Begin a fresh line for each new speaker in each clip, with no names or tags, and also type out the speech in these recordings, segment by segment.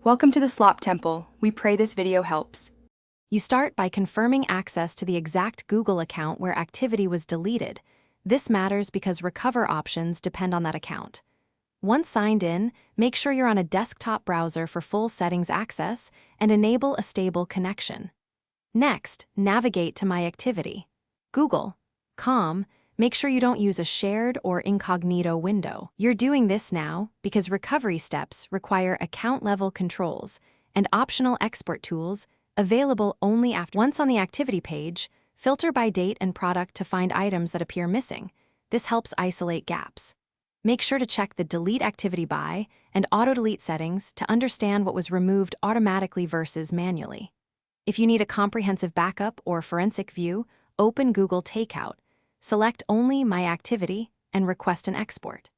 Welcome to the Slop Temple. We pray this video helps.
You start by confirming access to the exact Google account where activity was deleted. This matters because recover options depend on that account. Once signed in, make sure you're on a desktop browser for full settings access and enable a stable connection. Next, navigate to My Activity. Google.com. Make sure you don't use a shared or incognito window. You're doing this now because recovery steps require account-level controls and optional export tools available only after. Once on the activity page, filter by date and product to find items that appear missing. This helps isolate gaps. Make sure to check the Delete Activity By and Auto-Delete settings to understand what was removed automatically versus manually. If you need a comprehensive backup or forensic view, open Google Takeout. Select only My Activity and request an export.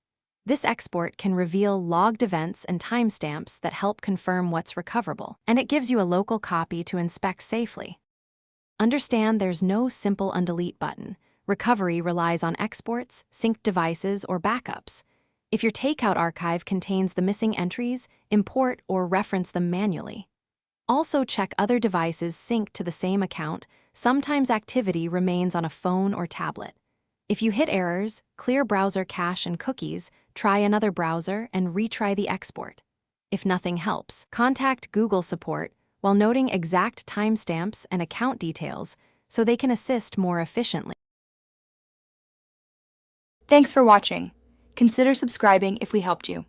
This export can reveal logged events and timestamps that help confirm what's recoverable, and it gives you a local copy to inspect safely. Understand there's no simple undelete button. Recovery relies on exports, synced devices, or backups. If your takeout archive contains the missing entries, import or reference them manually. Also check other devices synced to the same account. Sometimes activity remains on a phone or tablet. If you hit errors, clear browser cache and cookies, try another browser and retry the export. If nothing helps, contact Google support while noting exact timestamps and account details so they can assist more efficiently.
Thanks for watching. Consider subscribing if we helped you.